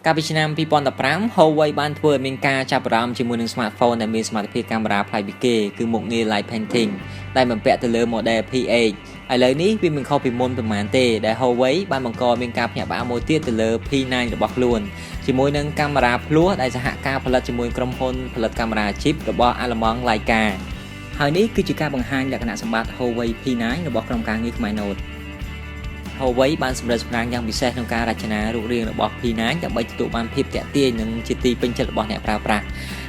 កាលពីឆ្នាំ2015 Huawei បានធ្វើឲ្យមានការចាប់អារម្មណ៍ជាមួយនឹង smartphone ដែលមានសមត្ថភាពកាមេរ៉ាប្លែកពីគេគឺមុខងារ Light Painting ដែលបំពាក់ទៅលើ model P8 ឥឡូវនេះវាមិនខុសពីមុនប្រហែលទេដែល Huawei បានបង្កមានការភ្ញាក់ផ្អើលមួយទៀតទៅលើ P9 របស់ខ្លួនជាមួយនឹងកាមេរ៉ាភ្លោះដែលសហការផលិតជាមួយក្រុមហ៊ុនផលិតកាមេរ៉ា chip របស់ Alamong Leica ហើយនេះគឺជាការបង្ហាញលក្ខណៈសម្បត្តិ Huawei P9 របស់ក្រុមការងារ Khmer Huawei បានសម្រិតសម្រាំងយ៉ាងពិសេសក្នុងការរចនារូបរាងរបស់ P9 ដើម្បីទទួលបានភាពទាក់ទាញនិងជាទីពេញចិត្តរបស់អ្នកប្រើប្រាស់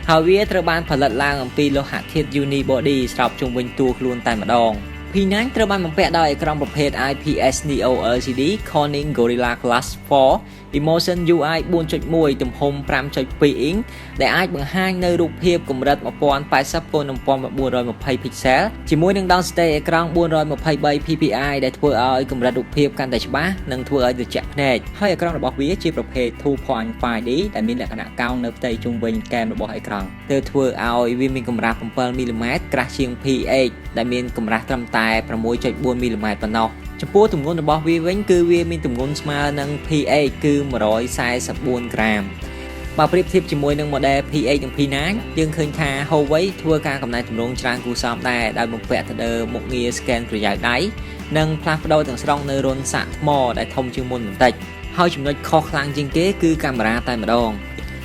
ហើយវាត្រូវបានផលិតឡើងអំពីលោហៈធាតុ Unibody ស្រោបជុំវិញតួខ្លួនតែម្ដង P9 ត្រូវបានបំពាក់ដោយអេក្រង់ប្រភេទ IPS Neo LCD Corning Gorilla Glass 4 Emotion UI 4.1 ទំហំ 5.2 អ៊ីងដែលអាចបង្ហាញនៅរូបភាពកម្រិត 1080x1920 pixel ជាមួយនឹង density អេក្រង់423 ppi ដែលធ្វើឲ្យកម្រិតរូបភាពកាន់តែច្បាស់និងធ្វើឲ្យត្រជាក់ភ្នែកហើយអេក្រង់របស់វាជាប្រភេទ 2.5D ដែលមានលក្ខណៈកោងនៅផ្ទៃជុំវិញកែមរបស់អេក្រង់ទើបធ្វើឲ្យវាមានកម្រាស់ 7mm ក្រាស់ជាង P8 ដែលមានកម្រាស់ត្រឹមតែ 6.4mm ប៉ុណ្ណោះចំពោះទម្ងន់របស់វាវិញគឺវាមានទម្ងន់ស្មើនឹង P8 គឺ144ក្រាមបើប្រៀបធៀបជាមួយនឹង model P8 និង P9 យើងឃើញថា Huawei ធ្វើការកំណែទម្រង់ច្រើនគួរសមដែរដោយបំពាក់ទៅលើមុខងារ scan ប្រយោលដៃនិងផ្លាស់ប្ដូរទាំងស្រុងនៅរន្ធសាកថ្មដែលធំជាងមុនបន្តិចហើយចំណុចខុសខ្លាំងជាងគេគឺកាមេរ៉ាតែម្ដង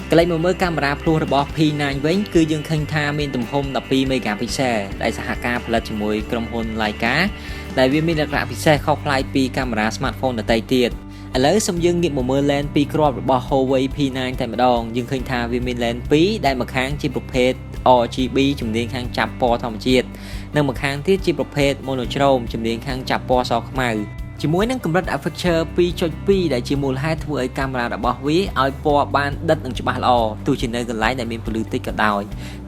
កន្លែងមើលកាមេរ៉ាភ្លោះរបស់ P9 វិញគឺយើងឃើញថាមានទំហំ 12 megapixel ដែលសហការផលិតជាមួយក្រុមហ៊ុន Leica ដែលវាមានលក្ខណៈពិសេសខុសប្លែកពីកាមេរ៉ា smartphone ដទៃទៀតឥឡូវសូមយើងងាកមកមើល lens ពីរគ្រាប់របស់ Huawei P9 តែម្ដងយើងឃើញថាវាមាន lens 2ដែលម្ខាងជាប្រភេទ RGB ជំនាញខាងចាប់ពណ៌ធម្មជាតិនិងម្ខាងទៀតជាប្រភេទ monochrome ជំនាញខាងចាប់ពណ៌សខ្មៅជាមួយនឹងកម្រិត aperture 2.2 ដែលជាមូលហេតុធ្វើឲ្យកាមេរ៉ារបស់វាឲ្យពណ៌បានដិតនិងច្បាស់ល្អទោះជានៅកន្លែងដែលមានពន្លឺតិចក៏ដោយ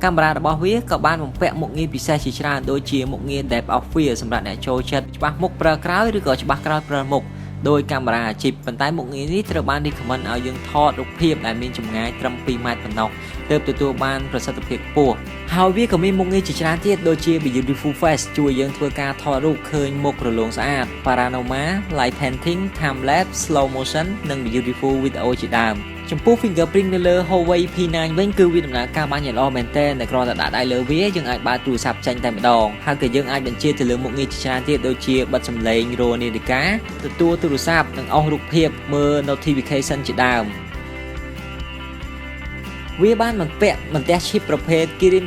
កាមេរ៉ារបស់វាក៏បានបំពាក់មុខងារពិសេសជាច្រើនដូចជាមុខងារ depth of field សម្រាប់អ្នកចូលចិត្តច្បាស់មុខប្រើក្រោយឬក៏ច្បាស់ក្រោយប្រើមុខដោយកាមេរ៉ា chip ប៉ុន្តែមុខងារនេះត្រូវបាន recommend ឲ្យយើងថតរូបភាពដែលមានចម្ងាយត្រឹម 2 ម៉ែត្រប៉ុណ្ណោះទើបទទួលបានប្រសិទ្ធភាពខ្ពស់ហើយវាក៏មានមុខងារជាច្រើនទៀតដូចជា Beautiful Face ជួយយើងធ្វើការថតរូបឃើញមុខរលោងស្អាត Panorama Light Painting Time Lapse Slow Motion និង Beautiful Video ជាដើមចំពោះ fingerprint នៅលើ Huawei P9 វិញគឺវាដំណើរការបានយ៉ាងល្អមែនទែនតែគ្រាន់តែដាក់ដៃលើវាយើងអាចបើកទូរស័ព្ទចេញតែម្ដងហើយក៏យើងអាចបញ្ជាទៅលើមុខងារជាច្រើនទៀតដូចជាបិទសំឡេងរោនាឡិកាទទួលទូរស័ព្ទនិងអស់រូបភាពមើល notification ជាដើមវាបានបំពាក់បន្ទះ chip ប្រភេទ Kirin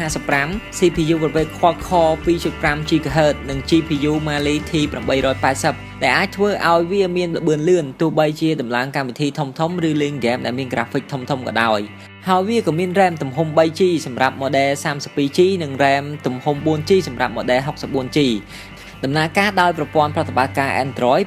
955 CPU ប្រភេទ Quad-Core 2.5 GHz និង GPU Mali T880 ដែលអាចធ្វើឲ្យវាមានល្បឿនលឿនទោះបីជាដំឡើងកម្មវិធីធំៗឬលេងហ្គេមដែលមាន graphic ធំៗក៏ដោយហើយវាក៏មាន RAM ទំហំ 3G សម្រាប់ model 32G និង RAM ទំហំ 4G សម្រាប់ model 64Gដំណើរការដោយប្រព័ន្ធប្រតិបត្តិការ Android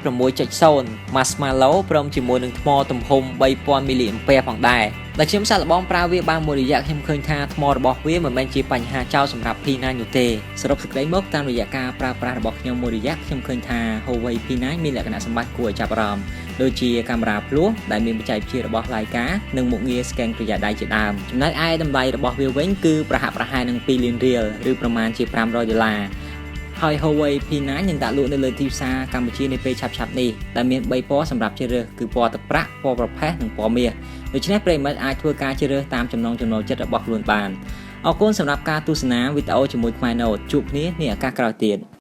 6.0 Marshmallow ព្រមជាមួយនឹងថ្មទំហំ 3000 mAh ផងដែរដែលខ្ញុំសាកល្បងប្រើវាបានមួយរយៈខ្ញុំឃើញថាថ្មរបស់វាមិនមែនជាបញ្ហាចោលសម្រាប់ P9 នោះទេសរុបសេចក្តីមកតាមរយៈការប្រើប្រាស់របស់ខ្ញុំមួយរយៈខ្ញុំឃើញថា Huawei P9 មានលក្ខណៈសម្បត្តិគួរឲ្យចាប់អារម្មណ៍ដូចជាកាមេរ៉ាភ្លោះដែលមានបច្ចេកវិទ្យារបស់ Leica និងមុខងារ scan ប្រយោលដៃជាដើមចំណែកឯតម្លៃរបស់វាវិញគឺប្រហាក់ប្រហែលនឹង2លានរៀលឬប្រមាណជា$500ហើយ Huawei P9 នឹងដាក់លក់នៅលើទីផ្សារកម្ពុជានាពេលឆាប់ៗនេះដែលមាន3ពណ៌សម្រាប់ជ្រើសរើសគឺពណ៌ទឹកប្រាក់ពណ៌ប្រផេះនិងពណ៌មាសដូច្នេះប្រិយមិត្តអាចធ្វើការជ្រើសរើសតាមចំណង់ចំណូលចិត្តរបស់ខ្លួនបានអរគុណសម្រាប់ការទស្សនាវីដេអូជាមួយ Khmer Note ជួបគ្នានាឱកាសក្រោយទៀត